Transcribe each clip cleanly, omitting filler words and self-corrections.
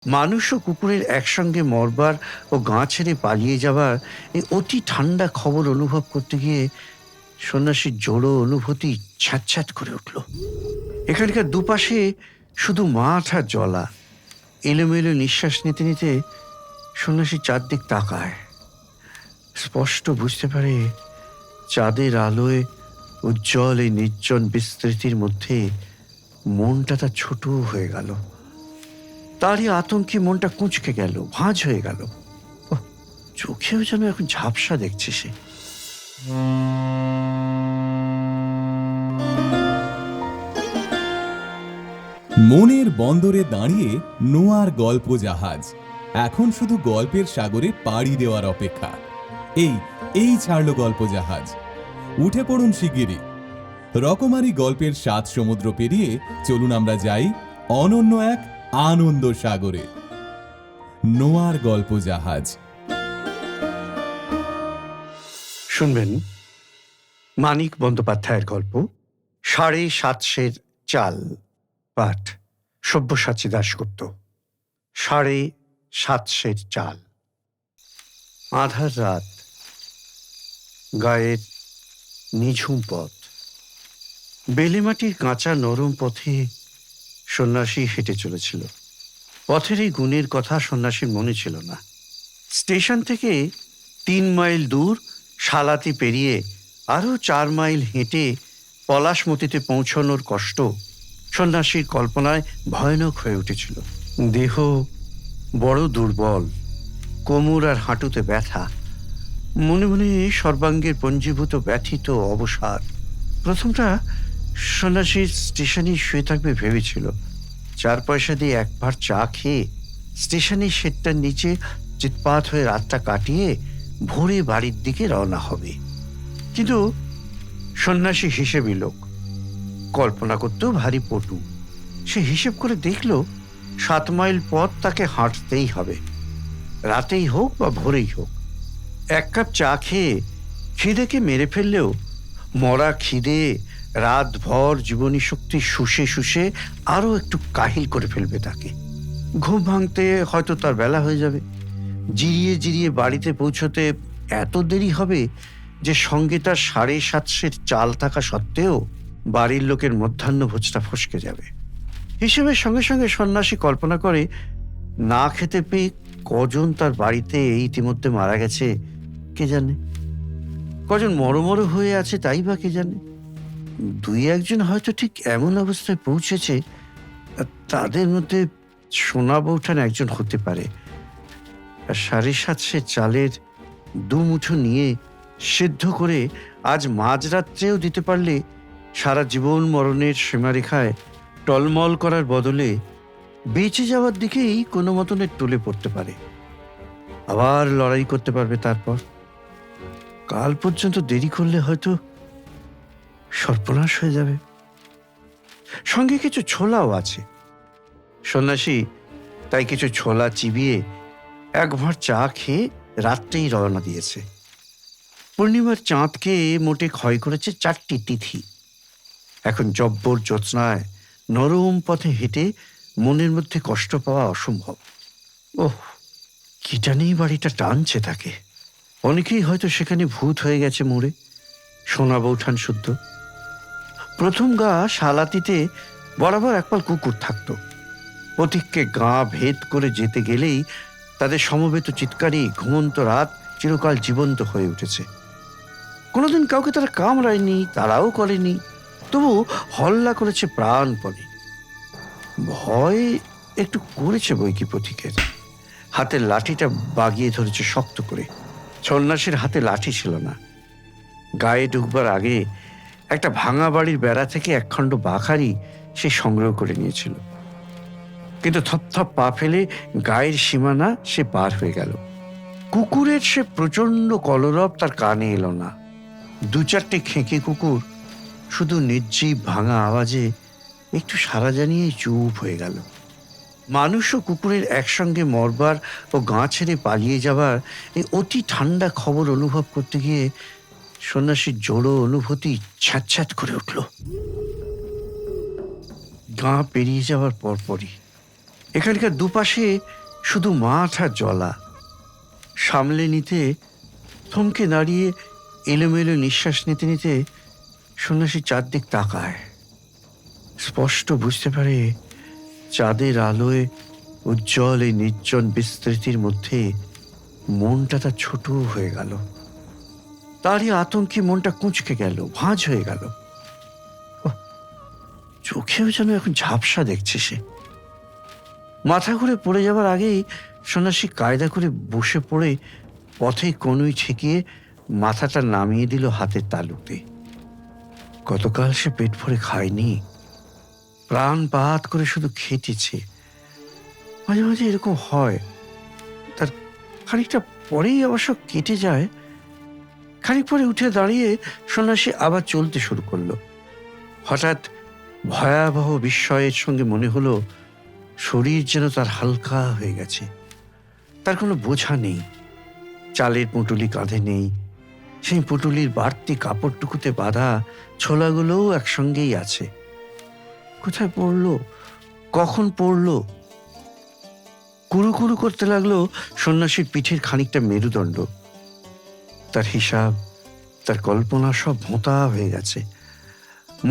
মানুষ ও কুকুরের একসঙ্গে মরবার ও গা ছেড়ে পালিয়ে যাবার এই অতি ঠান্ডা খবর অনুভব করতে গিয়ে সন্ন্যাসীর জোড়ো অনুভূতি ছ্যাঁৎ করে উঠল। এখানকার দুপাশে শুধু মাঠ আর জলা। এলোমেলো নিঃশ্বাস নিতে নিতে সন্ন্যাসী চারদিক তাকায়। স্পষ্ট বুঝতে পারে চাঁদের আলোয় উজ্জ্বল এই নির্জন বিস্তৃতির মধ্যে মনটা তার ছোট হয়ে গেল। তারই আতঙ্কে মনটা কুঁচকে গেল, ভাঁজ হয়ে গেল। চোখেও যেন এখন ঝাপসা দেখছে সে। মনের বন্দরে দাঁড়িয়ে নোয়ার গল্প জাহাজ এখন শুধু গল্পের সাগরে পাড়ি দেওয়ার অপেক্ষা। এই ছাড়লো গল্প জাহাজ। উঠে পড়ুন শিগগিরই। রকমারি গল্পের 7 সমুদ্র পেরিয়ে চলুন আমরা যাই অনন্য এক আনন্দ সাগরে। নোয়ার গল্প জাহাজ। শুনবেন মানিক বন্দ্যোপাধ্যায়ের গল্প 7.5 চাল। পাঠ সব্যসাচী দাশগুপ্ত। 7.5 চাল। আধার রাত, গায়ের নিঝুম পথ, বেলেমাটির কাঁচা নরম পথে সন্ন্যাসী হেঁটে চলেছিল। পথের এই গুণের কথা সন্ন্যাসীর মনে ছিল না। স্টেশন থেকে 3 মাইল দূর শালাতি পেরিয়ে আরো 4 মাইল হেঁটে পলাশমতিতে পৌঁছানোর কষ্ট সন্ন্যাসীর কল্পনায় ভয়ানক হয়ে উঠেছিল। দেহ বড় দুর্বল, কোমর আর হাঁটুতে ব্যথা, মনে মনে সর্বাঙ্গের পঞ্জীভূত ব্যথিত অবসাদ। প্রথমটা সন্ন্যাসীর স্টেশনে শুয়ে থাকবে ভেবেছিল। 4 পয়সা দিয়ে একবার চা খেয়ে স্টেশনের শেডটার নিচে চিৎপাত হয়ে রাতটা কাটিয়ে ভোরে বাড়ির দিকে রওনা হবে। কিন্তু সন্ন্যাসী হিসেবি লোক, কল্পনা করতেও ভারী পটু। সে হিসেব করে দেখল 7 মাইল পথ তাকে হাঁটতেই হবে, রাতেই হোক বা ভোরেই হোক। 1 কাপ চা খেয়ে খিদেকে মেরে ফেললেও মরা খিদে রাতভর জীবনী শক্তি শুষে শুষে আরো একটু কাহিল করে ফেলবে তাকে। ঘুম ভাঙতে হয়তো তার বেলা হয়ে যাবে। জিরিয়ে জিরিয়ে বাড়িতে পৌঁছতে এত দেরি হবে যে সঙ্গে তার 7.5 চাল থাকা সত্ত্বেও বাড়ির লোকের মধ্যাহ্নভোজটা ফসকে যাবে। হিসেবের সঙ্গে সঙ্গে সন্ন্যাসী কল্পনা করে না খেতে পেয়ে কজন তার বাড়িতে এই ইতিমধ্যে মারা গেছে কে জানে, কজন মরমর হয়ে আছে তাই বা কে জানে। 2-1 জন হয়তো ঠিক এমন অবস্থায় পৌঁছেছে, তাদের মধ্যে সোনা বৌঠান একজন হতে পারে। 7.5 চালের 2 মুঠো নিয়ে সিদ্ধ করে আজ মাঝরাত্রেও দিতে পারলে সারা জীবন মরণের সীমারেখায় টলমল করার বদলে বেঁচে যাওয়ার দিকেই কোনো মতনে টলে পড়তে পারে। আবার লড়াই করতে পারবে। তারপর কাল পর্যন্ত দেরি করলে হয়তো সর্বনাশ হয়ে যাবে। সঙ্গে কিছু ছোলাও আছে। সন্ন্যাসী তাই কিছু ছোলা চিবিয়ে 1 ভাঁড় চা খেয়ে রাত্রেই রওনা দিয়েছে। পূর্ণিমার চাঁদকে মোটে ক্ষয় করেছে 4টি তিথি। এখন জব্বর জ্যোৎস্নায় নরম পথে হেঁটে মনের মধ্যে কষ্ট পাওয়া অসম্ভব। ওহ, কি জানেই বাড়িটা টানছে তাকে। অনেকেই হয়তো সেখানে ভূত হয়ে গেছে মরে, সোনা বৌঠান শুদ্ধ। প্রথম গা শালাতিতে বরাবর একপাল কুকুর থাকত। পথিককে গা ভেদ করে যেতে গেলেই তাদের সমবেত চিৎকারে ঘুমন্ত রাত চিরকাল জীবন্ত হয়ে উঠেছে। কোনোদিন কাউকে তারা কামড়ায়নি, তারাও করেনি, তবু হল্লা করেছে প্রাণপণে। ভয় একটু করেছে বৈকি পথিকের। হাতের লাঠিটা বাগিয়ে ধরেছে শক্ত করে। সন্ন্যাসীর হাতে লাঠি ছিল না। গায়ে ঢুকবার আগে একটা ভাঙা বাড়ির বেড়া থেকে 1 খণ্ড বাখারি সে সংগ্রহ করে নিয়েছিল। কিন্তু থপথপ পা ফেলে গায়ের সীমানা সে পার হয়ে গেল। কুকুরের সে প্রচন্ড কলরব তার কানে এলো না। 2-4টে খেঁকে কুকুর শুধু নির্জীব ভাঙা আওয়াজে একটু সাড়া জানিয়ে চুপ হয়ে গেল। মানুষ ও কুকুরের একসঙ্গে মরবার ও গা ছেড়ে পালিয়ে যাবার এই অতি ঠান্ডা খবর অনুভব করতে গিয়ে সন্ন্যাসীর জোড়ো অনুভূতি ছ্যাঁৎ করে উঠল। গা পেরিয়ে যাওয়ার পরপরই এখানকার দুপাশে শুধু মাঠ আর জলা। সামলে নিতে থমকে দাঁড়িয়ে এলোমেলো নিঃশ্বাস নিতে নিতে সন্ন্যাসী চারদিক তাকায়। স্পষ্ট বুঝতে পারে চাঁদের আলোয় উজ্জ্বল এই নির্জন বিস্তৃতির মধ্যে মনটা তার ছোট হয়ে গেল। তারই আতঙ্কে মনটা কুঁচকে গেল, ভাঁজ হয়ে গেল। চোখেও যেন এখন ঝাপসা দেখছে সে। মাথা ঘুরে পড়ে যাবার আগেই সন্ন্যাসী কায়দা করে বসে পড়ে পথে কনুই ঠেকিয়ে মাথাটা নামিয়ে দিল হাতের তালুতে। গতকাল সে পেট ভরে খায়নি, প্রাণপাত করে শুধু খেটেছে। মাঝে মাঝে এরকম হয়, তার খানিকটা পরেই অবশ্য কেটে যায়। খানিক পরে উঠে দাঁড়িয়ে সন্ন্যাসী আবার চলতে শুরু করলো। হঠাৎ ভয়াবহ বিস্ময়ের সঙ্গে মনে হলো শরীর যেন তার হালকা হয়ে গেছে। তার কোনো বোঝা নেই, চালের পুঁটুলি কাঁধে নেই, সেই পুঁটুলির বাড়তি কাপড়টুকুতে বাঁধা ছোলাগুলোও একসঙ্গেই আছে। কোথায় পড়লো, কখন পড়লো? কুড়ু কুড়ু করতে লাগলো সন্ন্যাসীর পিঠের খানিকটা মেরুদণ্ড। তার হিসাব, তার কল্পনা সব ভোঁতা হয়ে গেছে।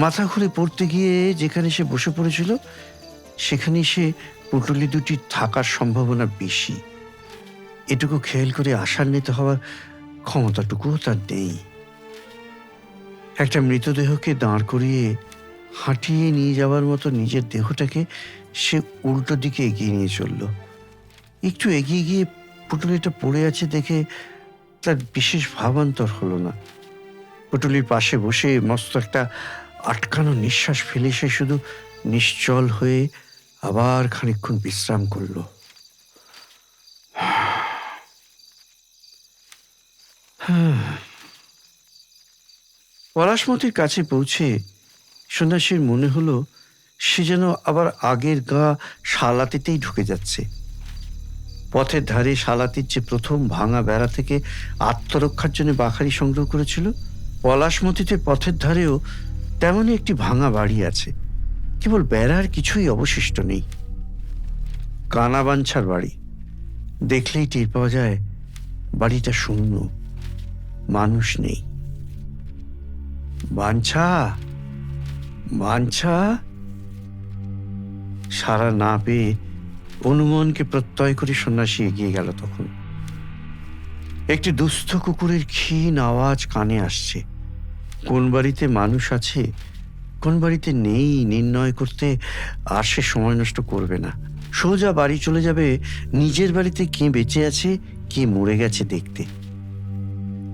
মাথা ঘুরে পড়তে গিয়ে যেখানে সে বসে পড়েছিল সেখানেই সে পুঁটুলি দুটি থাকার সম্ভাবনা বেশি। এটুকু খেয়াল করে আশান্বিত হওয়ার ক্ষমতাটুকুও তার নেই। একটা মৃতদেহকে দাঁড় করিয়ে হাঁটিয়ে নিয়ে যাওয়ার মতো নিজের দেহটাকে সে উল্টো দিকে এগিয়ে নিয়ে চলল। একটু এগিয়ে গিয়ে পুঁটুলিটা পড়ে আছে দেখে তার বিশেষ ভাবান্তর হলো না। পুঁটুলির পাশে বসে মস্ত একটা আটকানো নিঃশ্বাস ফেলে সে শুধু নিশ্চল হয়ে আবার খানিকক্ষণ বিশ্রাম করল। পলাশমতির কাছে পৌঁছে সন্ন্যাসীর মনে হলো সে যেন আবার আগের গা শালাতিতেই ঢুকে যাচ্ছে। পথের ধারে শালাতির যে প্রথম ভাঙা বেড়া থেকে আত্মরক্ষার জন্য বাখারি সংগ্রহ করেছিল, পলাশমতিতে পথের ধারেও তেমনই একটি ভাঙা বাড়ি আছে। কেবল বেড়ার কিছুই অবশিষ্ট নেই। কানাবাঞ্ছার বাড়ি। দেখলেই টের পাওয়া যায় বাড়িটা শূন্য, মানুষ নেই। বাঞ্ছা, বাঞ্ছা সাড়া না পেয়ে অনুমানকে প্রত্যয় করে সন্ন্যাসী এগিয়ে গেল। তখন একটি দুস্থ কুকুরের ক্ষীণ আওয়াজ কানে আসছে। কোন বাড়িতে মানুষ আছে, কোন বাড়িতে নেই নির্ণয় করতে আর সে সময় নষ্ট করবে না। সোজা বাড়ি চলে যাবে নিজের বাড়িতে কে বেঁচে আছে, কে মরে গেছে দেখতে।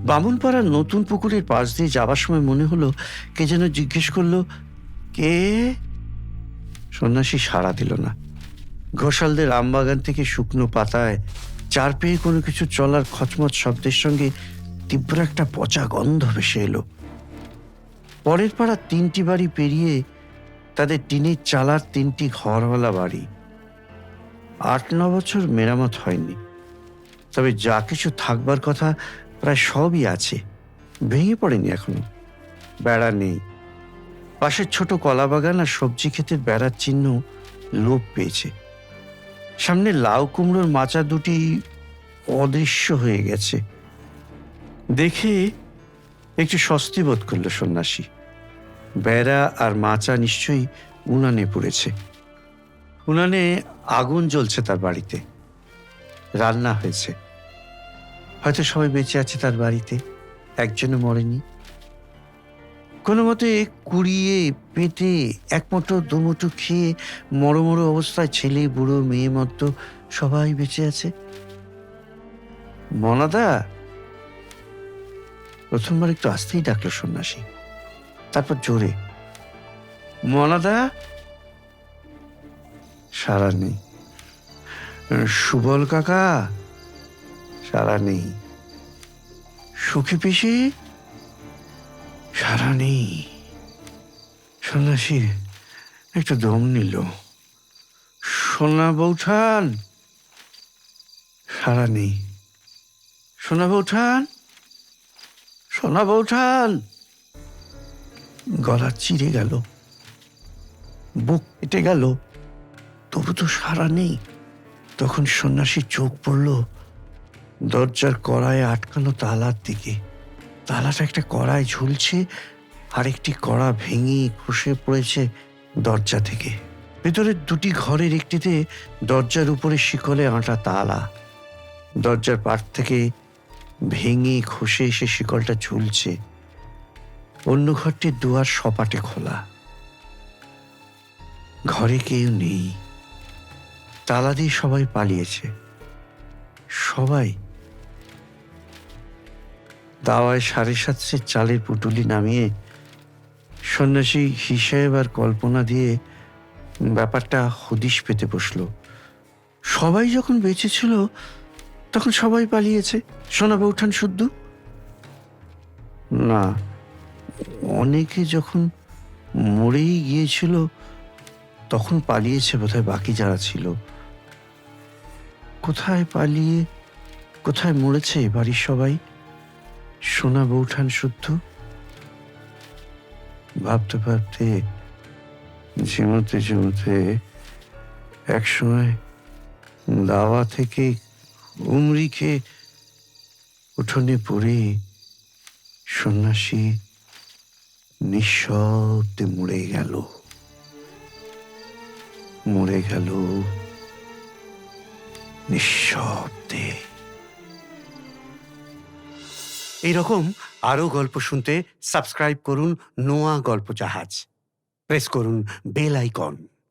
বামুনপাড়ার নতুন পুকুরের পাশ দিয়ে যাবার সময় মনে হলো কে যেন জিজ্ঞেস করলো, কে? সন্ন্যাসী সাড়া দিল না। ঘোষালদের আমবাগান থেকে শুকনো পাতায় চার পেয়ে কোনো কিছু চলার খচমচ শব্দের সঙ্গে তীব্র একটা পচা গন্ধ ভেসে এলো। পরের পাড়া তিনটি বাড়ি পেরিয়ে তাদের টিনের চালার তিনটি ঘরওয়ালা বাড়ি। 8-9 বছর মেরামত হয়নি, তবে যা কিছু থাকবার কথা প্রায় সবই আছে, ভেঙে পড়েনি এখনো। বেড়া নেই। পাশের ছোট কলা বাগান আর সবজি ক্ষেতের বেড়ার চিহ্ন লোপ পেয়েছে। সামনে লাউ কুমড়োর মাচা দুটি অদৃশ্য হয়ে গেছে। দেখে একটু স্বস্তি বোধ করল সন্ন্যাসী। বেড়া আর মাচা নিশ্চয়ই উনানে পড়েছে। উনানে আগুন জ্বলছে তার বাড়িতে, রান্না হয়েছে। হয়তো সবাই বেঁচে আছে তার বাড়িতে, একজনও মরেনি। কোনো মতে কুড়িয়ে পেটে এক মুঠো দুমুঠো খেয়ে মরো মরো অবস্থায় ছেলে বুড়ো মেয়ে মদ্য সবাই বেঁচে আছে। মনাদা? প্রথমবার একটু আস্তেই ডাকলো সন্ন্যাসী, তারপর জোরে, মনাদা। সাড়া নেই। সুবল কাকা? সাড়া নেই। সুখী পিসি? সাড়া নেই। সন্ন্যাসী একটু দম নিল। সোনা বৌঠান? সাড়া নেই। সোনা বৌঠান, সোনা বৌঠান। গলা চিরে গেল, বুক কেটে গেল, তবু তো সাড়া নেই। তখন সন্ন্যাসীর চোখ পড়ল দরজার কড়ায় আটকানো তালার দিকে। তালাটা একটা কড়ায় ঝুলছে, আর একটি কড়া ভেঙে খসে পড়েছে দরজা থেকে। ভেতরের দুটি ঘরের একটিতে দরজার উপরে শিকলে আঁটা তালা। দরজার পাট থেকে ভেঙে খসে এসে শিকলটা ঝুলছে। অন্য ঘরটির দুয়ার সপাটে খোলা। ঘরে কেউ নেই। তালা দিয়ে সবাই পালিয়েছে। সবাই। দাওয়ায় 7.5 চালের পুটুলি নামিয়ে সন্ন্যাসী হিসেব আর কল্পনা দিয়ে ব্যাপারটা হদিশ পেতে বসল। সবাই যখন বেঁচে ছিল তখন সবাই পালিয়েছে, সোনা বৌঠান শুদ্ধ না। অনেকে যখন মরেই গিয়েছিল তখন পালিয়েছে বোধহয় বাকি যারা ছিল। কোথায় পালিয়ে কোথায় মরেছে বাড়ির সবাই? সোনা বৌঠান শুদ্ধ? ভাবতে ভাবতে ঝিমোতে ঝিমোতে একসময় দাওয়া থেকে উমরি খেয়ে উঠোনে পড়ে সন্ন্যাসী নিঃশব্দে মরে গেল। মরে গেল নিঃশব্দে। এইরকম আরো গল্প শুনতে সাবস্ক্রাইব করুন নোয়া গল্প জাহাজ। প্রেস করুন বেল আইকন।